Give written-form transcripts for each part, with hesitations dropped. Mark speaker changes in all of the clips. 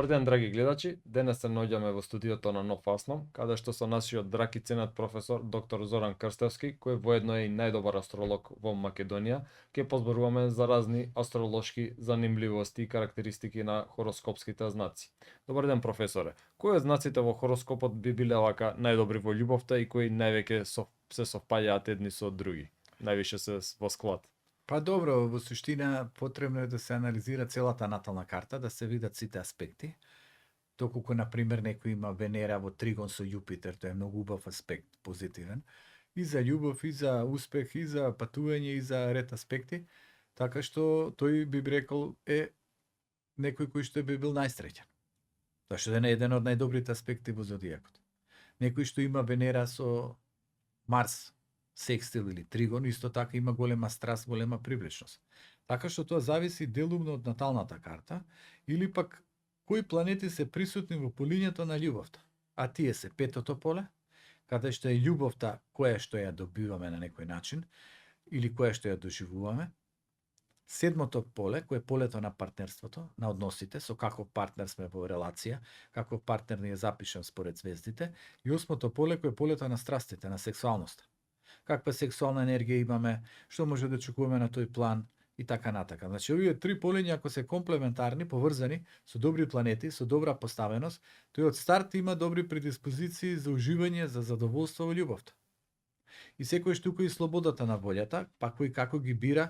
Speaker 1: Добар ден, драги гледачи. Денес се наоѓаме во студиото на Нов Асном, каде што со нашиот драг и ценет професор доктор Зоран Крстевски, кој воедно е и најдобар астролог во Македонија, ќе позборуваме за разни астролошки занимливости и карактеристики на хороскопските знаци. Добар ден, професоре. Кои од знаците во хороскопот би биле вака најдобри во љубовта и кои највеќе се совпаѓаат едни со други? Највише се во склад.
Speaker 2: Па добро, во суштина потребно е да се анализира целата натална карта, да се видат сите аспекти. Доколку, например, некој има Венера во тригон со Јупитер, тоа е многу убав аспект, позитивен, и за љубов, и за успех, и за патување, и за ред аспекти, така што тој би рекол е некој кој што би бил најсреќен. Тоа што е еден од најдобрите аспекти во зодијакот. Некој што има Венера со Марс, секстил или тригон, исто така има голема страст, голема привлечност. Така што тоа зависи делумно од наталната карта, или пак кои планети се присутни во полињето на љубовта. А тие се петото поле, каде што е љубовта која што ја добиваме на некој начин, или која што ја доживуваме. Седмото поле, кој е полето на партнерството, на односите, со каков партнер сме во релација, каков партнер ни е запишан според звездите, и осмото поле, кој е полето на страстите, на сексуалноста. Каква сексуална енергија имаме, што може да очекуваме на тој план и така натака. Значи, овие три полиња, ако се комплементарни, поврзани со добри планети, со добра поставеност, тој од старт има добри предиспозиции за уживање, за задоволство во љубовта. И секој што кој слободата на волјата, па кој како ги бира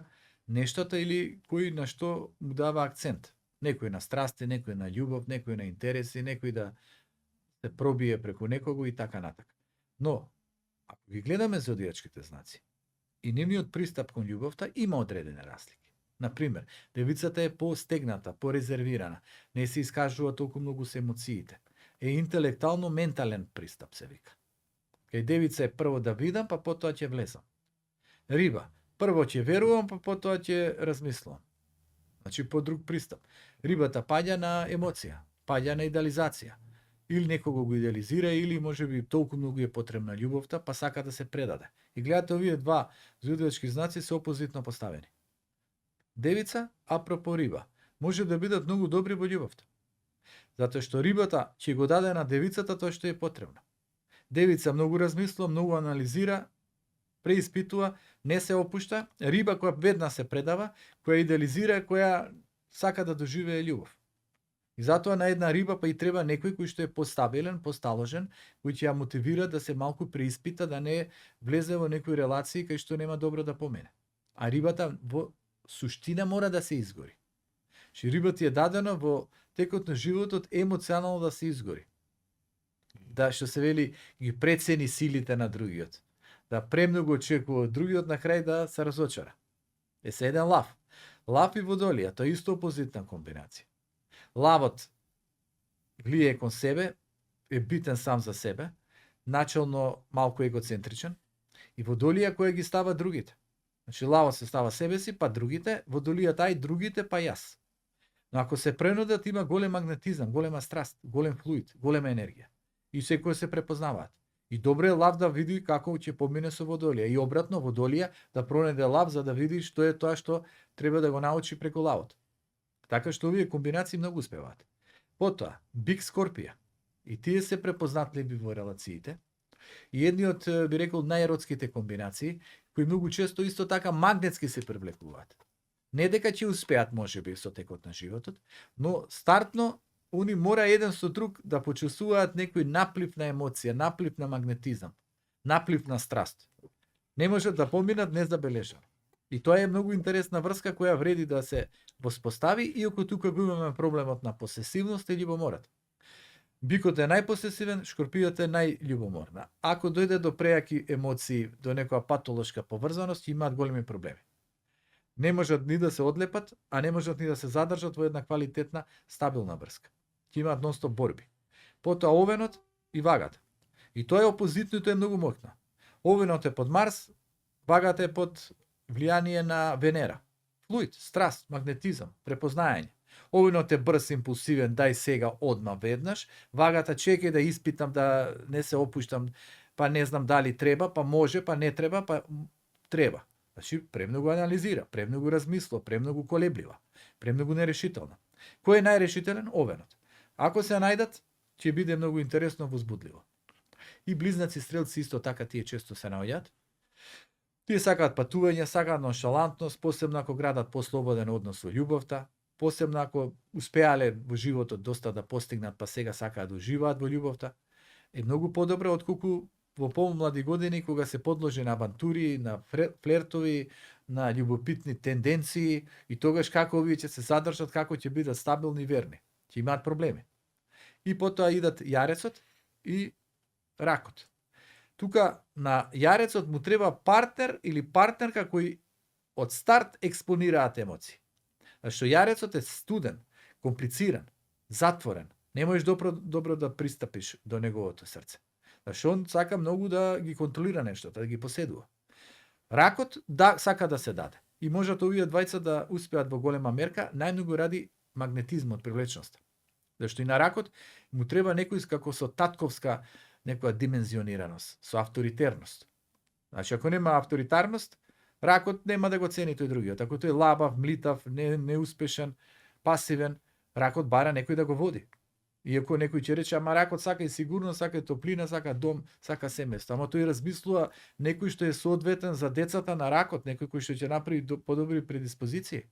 Speaker 2: нештата или кој на што му дава акцент. Некој на страсти, некој на љубов, некој на интереси, некој да се пробие преку некого и така натака. Но ако ги гледаме зодијачките знаци и нивниот пристап кон љубовта, има одредени разлики. Например, девицата е постегната, порезервирана, не се искажува толку многу со емоциите. Е интелектуално ментален пристап се вика. Кај девица е прво да видам, па потоа ќе влезам. Риба, прво ќе верувам, па потоа ќе размислувам. Значи по друг пристап. Рибата паѓа на емоција, паѓа на идеализација. Или некого го идеализира, или можеби толку многу е потребна љубовта, па сака да се предаде. И гледате, овие два зодијачки знаци се опозитно поставени. Девица, апропо риба, може да бидат многу добри во љубовта. Затоа што рибата ќе го даде на девицата тоа што е потребно. Девица многу размислува, многу анализира, преиспитува, не се опушта. Риба која веднаш се предава, која идеализира, која сака да доживее љубов. И затоа на една риба па и треба некој кој што е постабилен, посталожен, кој ќе ја мотивира да се малку преиспита, да не влезе во некои релации кај што нема добро да помене. А рибата во суштина мора да се изгори. Че рибата е дадено во текот на животот емоционално да се изгори. Да, што се вели, ги прецени силите на другиот. Да премногу очекува од другиот, на крај да се разочара. Е се еден лав. Лав и водолија, тоа е исто опозитна комбинација. Лавот влие кон себе, е битен сам за себе, начално малку егоцентричен, и водолија која ги става другите. Значи лавот се става себе си, па другите, водолијата ај другите, па јас. Но ако се пренудат, има голем магнетизам, голема страст, голем флуид, голема енергија. И секој се препознаваат. И добре е лав да види како ќе помине со водолија. И обратно, водолија да пронајде лав за да види што е тоа што треба да го научи преку лавот. Така што овие комбинации многу успеваат. Потоа, бик скорпија. И тие се препознатливи во релациите. И едни од, би рекол, најеротските комбинации, кои многу често исто така магнетски се привлекуваат. Не дека ќе успеат, можеби, со текот на животот, но стартно они мора еден со друг да почувствуваат некој наплив на емоција, наплив на магнетизам, наплив на страст. Не можат да поминат незабележано. И тоа е многу интересна врска која вреди да се воспостави, иако тука го имаме проблемот на посесивност и љубомората. Бикот е најпосесивен, шкорпијата е најљубоморна. Ако дојде до прејаки емоции, до некоја патолошка поврзаност, имаат големи проблеми. Не можат ни да се одлепат, а не можат ни да се задржат во една квалитетна, стабилна врска. Ќе имаат нонстоп борби. Потоа овенот и вагата. И тоа е опозитно и тоа е многу моќно. Овенот е под Марс, вагата е под влијание на Венера. Флуид, страст, магнетизам, препознаење. Овинот е брз, импулсивен, дај сега, одма, веднаш. Вагата чекај да испитам, да не се опуштам, па не знам дали треба, па може, па не треба, па треба. Значи, премногу анализира, премногу размислува, премногу колеблива, премногу нерешителна. Кој е најрешителен? Овенот. Ако се најдат, ќе биде многу интересно, возбудливо. И близнаци стрелци исто така тие често се наоѓаат. Тие сакаат патување, сакаат ноншалантност, посебно ако градат послободен однос со љубовта, посебно ако успеале во животот доста да постигнат, па сега сакаат да уживаат во љубовта. Е многу подобро отколку во помлади години кога се подложи на авантури, на флертови, на љубопитни тенденции и тогаш како овие ќе се задржат, како ќе бидат стабилни и верни. Ќе имаат проблеми. И потоа идат јарецот и ракот. Тука на јарецот му треба партнер или партнерка кои од старт експонираат емоции. Зашто јарецот е студен, комплициран, затворен. Не можеш добро да пристапиш до неговото срце. Зашто он сака многу да ги контролира нештото, да ги поседува. Ракот сака да се даде. И можат овие двајца да успеат во голема мерка, најмногу ради магнетизмот, привлечноста. Зашто и на ракот му треба некој како со татковска некоја димензионираност, со авторитерност. Значи, ако нема авторитарност, ракот нема да го цени тој другиот. Ако тој е лабав, млитав, неуспешен, пасивен, ракот бара некој да го води. Иако некој ќе рече, ама ракот сака и сигурност, сака и топлина, сака дом, сака семејство. Ама тој размислува некој што е соодветен за децата на ракот, некој кој што ќе направи подобри предиспозиции.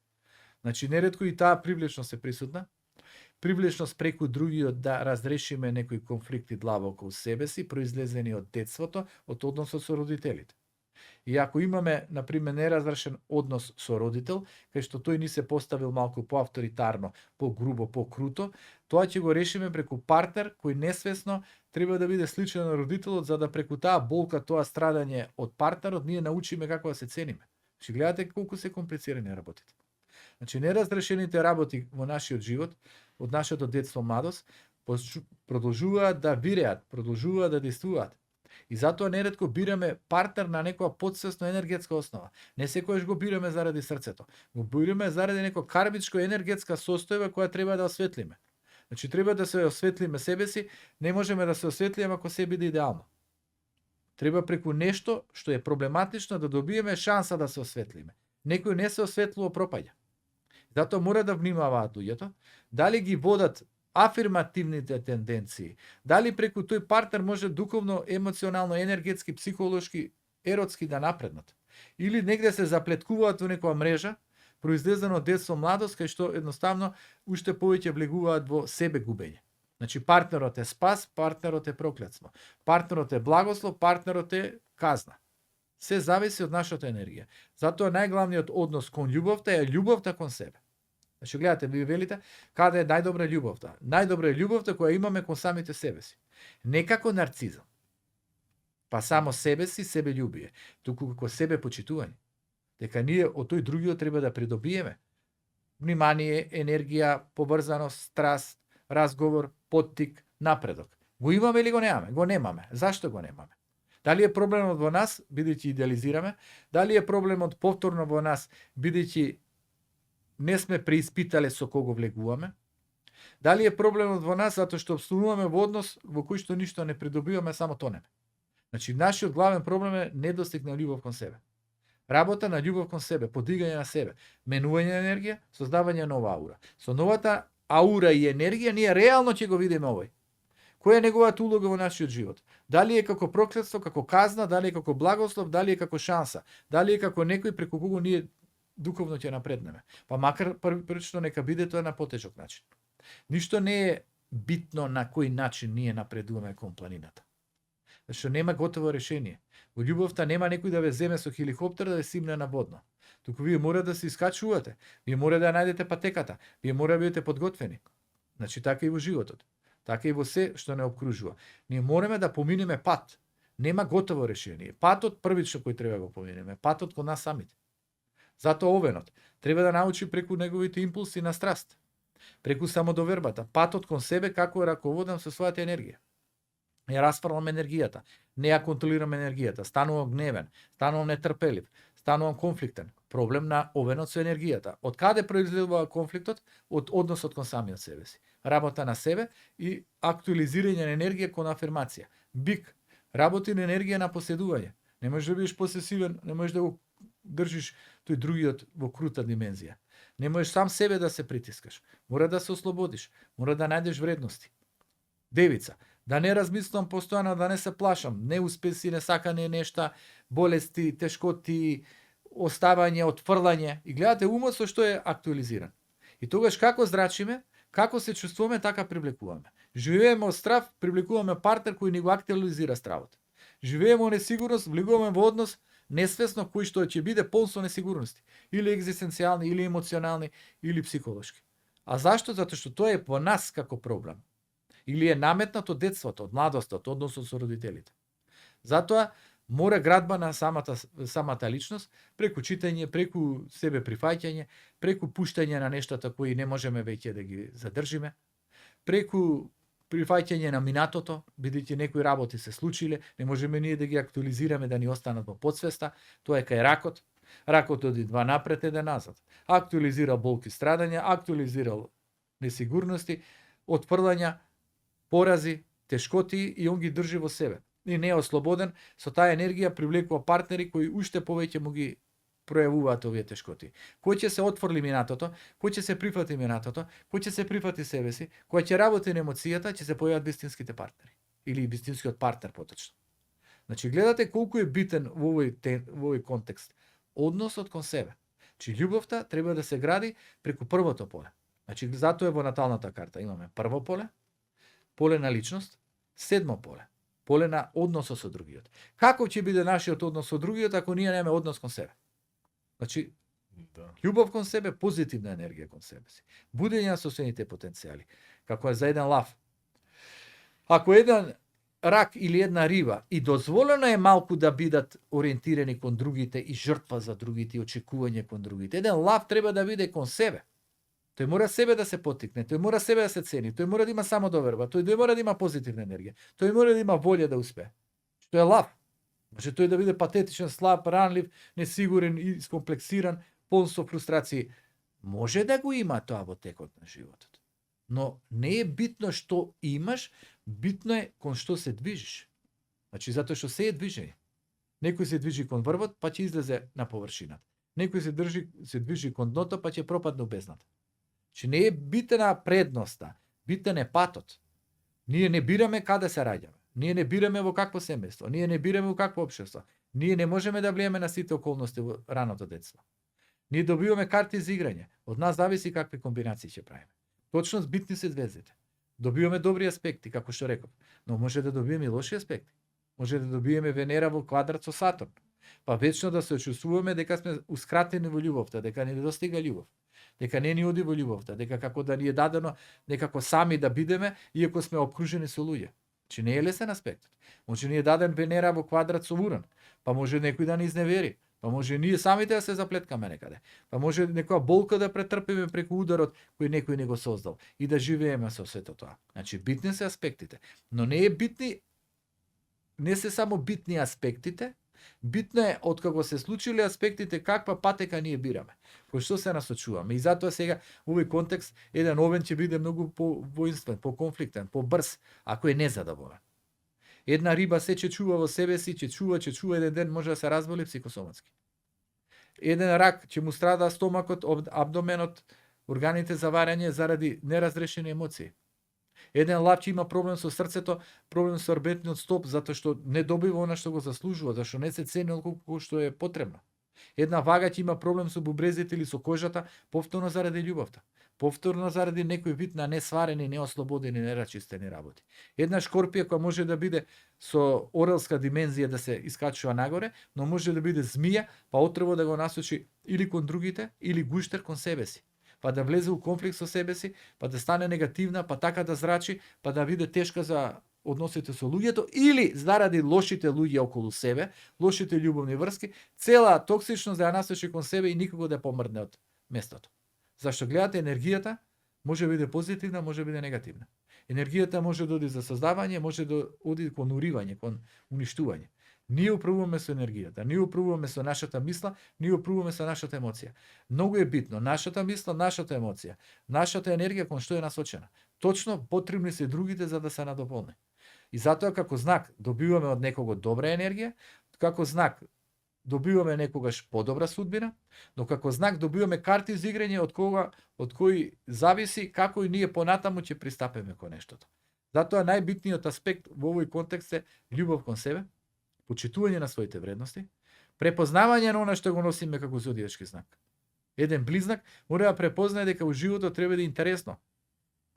Speaker 2: Значи, неретко и таа привлечност е присутна. Привлечност преку другиот да разрешиме некои конфликти длабоко у себе си, произлезени од детството, од односот со родителите. И ако имаме, например, неразрешен однос со родител, кај што тој ни се поставил малку поавторитарно, погрубо, покруто, тоа ќе го решиме преку партнер кој несвесно треба да биде сличен на родителот, за да преку таа болка, тоа страдање од партнерот, ние научиме како да се цениме. Ще гледате колку се комплицирани работите. Значи, неразрешените работи во нашиот живот, од нашето детство, младост, продолжуваат да виреат, продолжуваат да действуваат. И затоа неретко бираме партнер на некоја подсвесно енергетска основа. Не секојаш го бираме заради срцето. Го бираме заради некоја кармичко енергетска состојба која треба да осветлиме. Значи, треба да се осветлиме себе си, не можеме да се осветлиме ако се биде идеално. Треба преку нешто што е проблематично да добиеме шанса да се осветлиме. Некој не се осветлува, пропаѓа. Затоа мора да внимаваат луѓето, дали ги водат афирмативните тенденции, дали преку тој партнер може духовно, емоционално, енергетски, психолошки, еротски да напреднат. Или негде се заплеткуваат во некоја мрежа, произлезена од детство, младост, кај што едноставно уште повеќе влегуваат во себе губење. Значи, партнерот е спас, партнерот е проклетство. Партнерот е благослов, партнерот е казна. Се зависи од нашата енергија. Затоа најглавниот однос кон љубовта е љубовта кон себе. Значи, гледате, ви велите, каде е најдобра љубовта? Најдобра е љубовта која имаме кон самите себе си. Не како нарцизам, па само себе си, себе љубие, туку како себе почитување. Дека ние од тој другиот треба да придобиеме внимание, енергија, поврзаност, страст, разговор, поттик, напредок. Го имаме или го немаме? Го немаме. Зашто го немаме? Дали е проблемот во нас, бидејќи идеализираме? Дали е проблемот повторно во нас, бидејќи не сме преиспитале со кого влегуваме? Дали е проблемот во нас затоа што обстинуваме во однос во кој што ништо не придобиваме, само тонеме? Значи, нашиот главен проблем е недостиг на љубов кон себе. Работа на љубов кон себе, подигање на себе, менување на енергија, создавање нова аура. Со новата аура и енергија ние реално ќе го видиме овој. Која е неговата улога во нашиот живот? Дали е како проклетство, како казна, дали е како благослов, дали е како шанса, дали е како некој преку кого ние духовно ќе напреднеме. Па макар првично нека биде тоа на потежок начин. Ништо не е битно на кој начин ние напредуваме кон планината. Зашто нема готово решение. Во љубовта нема некој да ве земе со хеликоптер да ве симне на водно. Туку вие мора да се искачувате, вие мора да најдете патеката, вие мора да бидете подготвени. Значи така и во животот, така и во се што не обкружува. Ние мораме да поминеме пат. Нема готово решение. Патот првично кој треба да го поминеме, патот кон нас самите. Затоа овенот треба да научи преку неговите импулси на страст, преку самодовербата, патот кон себе како ја раководам со својата енергија. Ја расфрлам енергијата, не ја контролирам енергијата, станувам гневен, станувам нетрпелив, станувам конфликтен. Проблем на овенот со енергијата. Од каде произлегува конфликтот? Од односот кон самиот себе си. Работа на себе и актуализирање на енергија кон афирмација. Бик, работи на енергија на поседување. Не можеш да бидеш посесивен, не можеш да го држиш тој другиот во крута димензија. Не можеш сам себе да се притискаш. Мора да се ослободиш. Мора да најдеш вредности. Девица, да не размислувам постојано, да не се плашам. Неуспеси, несакани нешта, болести, тешкоти, оставање, отфрлање. И гледате умот со што е актуализиран. И тогаш како зрачиме, како се чувствуваме, така привлекуваме. Живееме од страв, привлекуваме партнер кој ни го актуализира стравот. Живееме од несигурност, влегуваме во однос несвесно кој што ќе биде полн со несигурности, или екзистенцијални, или емоционални, или психолошки. А зашто? Затоа што тоа е по нас како проблем. Или е наметнато од детството, од младоста, од односот со родителите. Затоа мора градба на самата личност, преку читање, преку себе прифаќање, преку пуштање на нештата кои не можеме веќе да ги задржиме, преку прифаќање на минатото, бидејќи некои работи се случиле, не можеме ние да ги актуализираме да ни останат во подсвеста, тоа е кај ракот. Ракот оди два напред, еден назад. Актуализира болки, страдања, актуализира несигурности, отфрлања, порази, тешкоти и он ги држи во себе. И не е ослободен, со таа енергија привлекува партнери кои уште повеќе му ги пројавуваат овие тешкоти. Кој ќе се отфрли минатото, кој ќе се прифати минатото, кој ќе се прифати себе си, кој ќе работи на емоцијата, ќе се појават вистинските партнери. Или вистинскиот партнер поточно. Значи, гледате колку е битен во овој контекст. Односот кон себе. Значи, љубовта треба да се гради преку првото поле. Значи, затоа е во наталната карта. Имаме прво поле, поле на личност, седмо поле, поле на односот со другиот. Како ќе биде нашиот однос со другиот ако ние немаме однос кон себе? Значи, љубов кон себе, позитивна енергија кон себе си. Будење на собствените потенцијали. Како е за еден лав. Ако еден рак или една риба и дозволено е малку да бидат ориентирани кон другите и жртва за другите и очекување кон другите, еден лав треба да биде кон себе. Тој мора себе да се потикне, тој мора себе да се цени, тој мора да има самодоверба, тој мора да има позитивна енергија, тој мора да има волја да успее. Што е лав. Може тој да биде патетичен, слаб, ранлив, несигурен, искомплексиран, полн со фрустрации. Може да го има тоа во текот на животот. Но не е битно што имаш, битно е кон што се движиш. Значи, затоа што се е движење. Некој се движи кон врвот, па ќе излезе на површината. Некој се движи кон дното, па ќе пропадне у бездната. Че не е битна предноста, битен е патот. Ние не бираме каде се раѓаме. Ние не бираме во какво семејство. Ние не бираме во какво општество. Ние не можеме да влијаме на сите околности во раното детство. Ние добиваме карти за играње. Од нас зависи какви комбинации ќе правиме. Точно битни се звездите. Добиваме добри аспекти, како што реков, но може да добиеме и лоши аспекти. Може да добиеме Венера во квадрат со Сатурн. Па вечно да се чувствуваме дека сме ускратени во љубовта, дека не достига љубов. Дека не ни оди во љубовта, дека како да ни е дадено некако сами да бидеме, иако сме обкружени со луѓе. Че не е лесен аспектот. Може ни е даден Венера во квадрат со Уран, па може некој да ни изневери, па може ние самите да се заплеткаме некаде, па може некоја болка да претрпиме преку ударот кој некој не го создал и да живееме со сето тоа. Значи битни се аспектите, но не се само битни аспектите, битно е откако се случиле аспектите каква патека ние бираме, кој што се насочуваме. И затоа сега во овој контекст еден овен ќе биде многу повоинствен, поконфликтен, побрз, ако е незадоволен. Една риба се ќе чува во себе си, ќе чува еден ден може да се разболи психосоматски. Еден рак ќе му страда стомакот, абдоменот, органите за варење заради неразрешени емоции. Еден лав ќе има проблем со срцето, проблем со арбетниот стоп, затоа што не добива она што го заслужува, зашто не се цени колку што е потребно. Една вага ќе има проблем со бубрезите или со кожата, повторно заради љубовта. Повторно заради некој вид на несварени, неослободени, нерачистени работи. Една шкорпија која може да биде со орелска димензија да се искачува нагоре, но може да биде змија, па отрево да го насочи или кон другите, или гуштер кон себе си. Па да влезе у конфликт со себе си, па да стане негативна, па така да зрачи, па да биде тешка за односите со луѓето, или заради лошите луѓе околу себе, лошите љубовни врски, цела токсичност да ја насочи кон себе и никого да помрдне од местото. Зашто гледате, енергијата може да биде позитивна, може да биде негативна. Енергијата може да оди за создавање, може да оди кон уривање, кон уништување. Ние управуваме со енергијата, ние управуваме со нашата мисла, ние управуваме со нашата емоција. Многу е битно нашата мисла, нашата емоција, нашата енергија кон што е насочена. Точно потребни се другите за да се надополни. И затоа како знак добиваме од некого добра енергија, како знак добиваме некогаш подобра судбина, но како знак добиваме карти за играње од кои зависи како и ние понатаму ќе пристапиме кон нештото. Затоа најбитниот аспект во овој контекст е љубов кон себе, почитување на своите вредности, препознавање на она што го носиме како зодијачки знак. Еден близнак мора да препознае дека во животот треба да е интересно,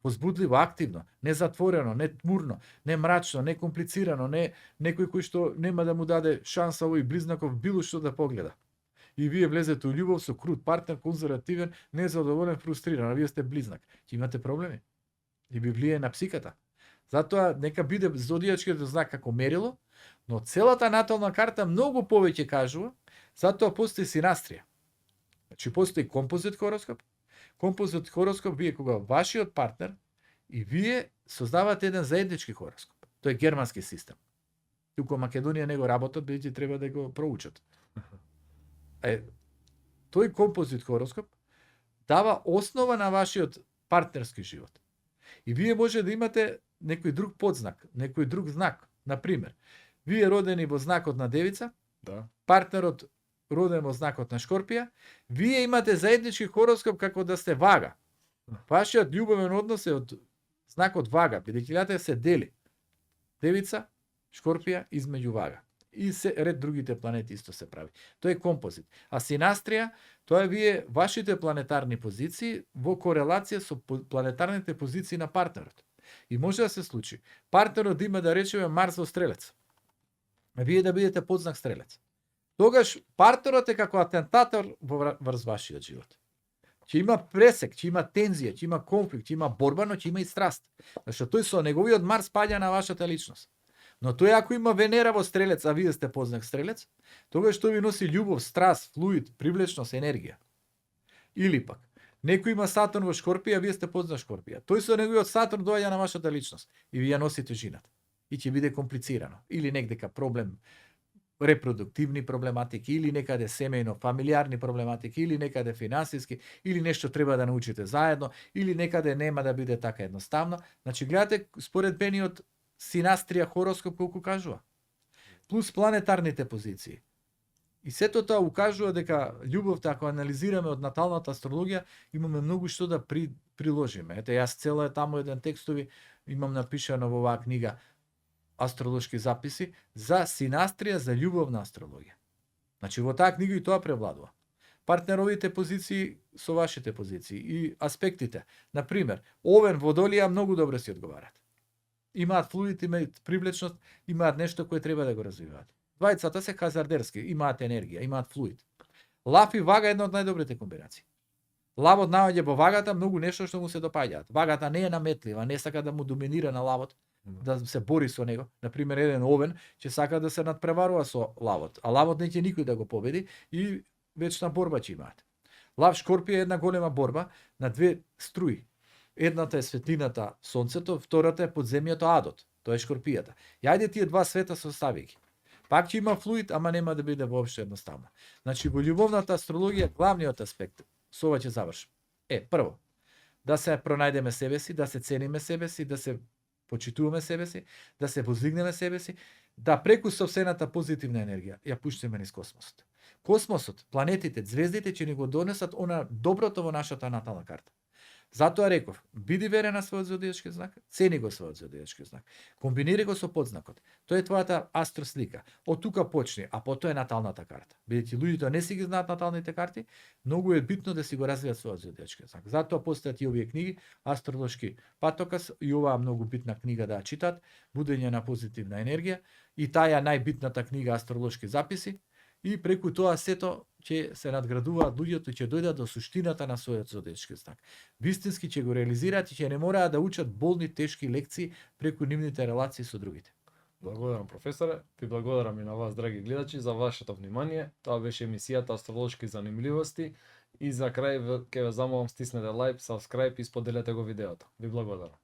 Speaker 2: возбудливо, активно, не затворено, не тмурно, не мрачно, не комплицирано, не некој кој што нема да му даде шанса овој близнаков било што да погледа. И вие влезете у љубов со крут партнер, конзервативен, незадоволен, фрустриран, а вие сте близнак. Ќе имате проблеми. И би влие на психиката. Затоа нека биде зодијачкиот знак како мерило, но целата натална карта многу повеќе кажува, затоа постои синастрија. Значи постои композит хороскоп. Композит хороскоп вие кога вашиот партнер и вие создавате еден заеднички хороскоп. Тој е германски систем. Туку Македонија не го работат, бидејќи треба да го проучат. Тој композит хороскоп дава основа на вашиот партнерски живот. И вие може да имате некој друг подзнак, некој друг знак. Например, вие родени во знакот на Девица,
Speaker 1: Да.
Speaker 2: партнерот роден во знакот на Шкорпија, вие имате заеднички хороскоп како да сте Вага. Вашиот љубовен однос е од знакот Вага, бидејќи лјата се дели. Девица, Шкорпија измеѓу Вага. И се ред другите планети исто се прави. Тоа е композит. А синастрија, тоа е вие вашите планетарни позиции во корелација со планетарните позиции на партнерот. И може да се случи партнерот да има, да речеме, Марс во Стрелец, а вие да бидете подзнак Стрелец. Тогаш партнерот е како атентатор врз вашиот живот. Ќе има пресек, ќе има тензија, ќе има конфликт, ќе има борба, но ќе има и страст. Зашто тој со неговиот Марс паѓа на вашата личност. Но тој ако има Венера во Стрелец, а вие сте подзнак Стрелец, тогаш тој ви носи љубов, страст, флуид, привлечност, енергија. Или пак, некој има Сатурн во Шкорпија, а вие сте подзнак Шкорпија. Тој со неговиот Сатурн доаѓа на вашата личност и вие ја носите жената. И ќе биде комплицирано. Или некдека проблем, репродуктивни проблематики, или некаде семејно, фамилиарни проблематики, или некаде финансиски, или нешто треба да научите заедно, или некаде нема да биде така едноставно. Значи, гледате, според бениот синастрија хороскоп колку кажува. Плюс планетарните позиции. И сето тоа укажува дека љубовта, ако анализираме од наталната астрологија, имаме многу што да приложиме. Ете, јас цела е таму еден текстови имам напишано во оваа книга астролошки записи за синастрија за љубовна астрологија. Значи во таа книга и тоа превладува. Партнеровите позиции со вашите позиции и аспектите. Например, Овен, Водолија многу добро си одговарат. Имаат флуид, имаат привлечност, имаат нешто кое треба да го развиваат. Двајцата се хазардерски, имаат енергија, имаат флуид. Лав и Вага е една од најдобрите комбинации. Лавот наоѓа во Вагата многу нешто што му се допаѓаат. Вагата не е наметлива, не сака да му доминира на лавот, да се бори со него. Например, еден Овен ќе сака да се надпреварува со лавот, а лавот не ќе никој да го победи и вечна борба ќе имаат. Лав Шкорпија е една голема борба на две струи. Едната е светлината сонцето, втората е подземјето адот, тоа е Шкорпијата. И ајде тие два света составијќи. Пак ќе има флуид, ама нема да биде воопшто едноставно. Значи во љубовната астрологија главниот аспект, со ова ќе завршам, е прво да се пронајдеме себе си, да се цениме себе си, да се почитуваме себе си, да се воздигнеме себе си, да преку сопствената позитивна енергија ја пуштиме низ космосот. Космосот, планетите, звездите ќе ни го донесат она доброто во нашата натална карта. Затоа реков, биди верен на својот зодијачки знак, цени го својот зодијачки знак, комбинири го со подзнакот. Тоа е твојата астрослика. Од тука почни, а потоа е наталната карта. Бидејќи луѓето не си ги знаат наталните карти, многу е битно да си го развијат својот зодијачки знак. Затоа постојат и овие книги, астролошки патокас и оваа многу битна книга да ја читат, будење на позитивна енергија и таа најбитната книга астролошки записи. И преку тоа сето ќе се надградуваат луѓето и ќе дојдат до суштината на својот зодијачки знак. Вистински ќе го реализираат и ќе не мораат да учат болни, тешки лекции преку нивните релации со другите.
Speaker 1: Благодарам, професоре. Ви благодарам и на вас, драги гледачи, за вашето внимание. Тоа беше емисијата Астролошки занимливости. И за крај ќе ве замолам стиснете лайк, subscribe и споделете го видеото. Ви благодарам.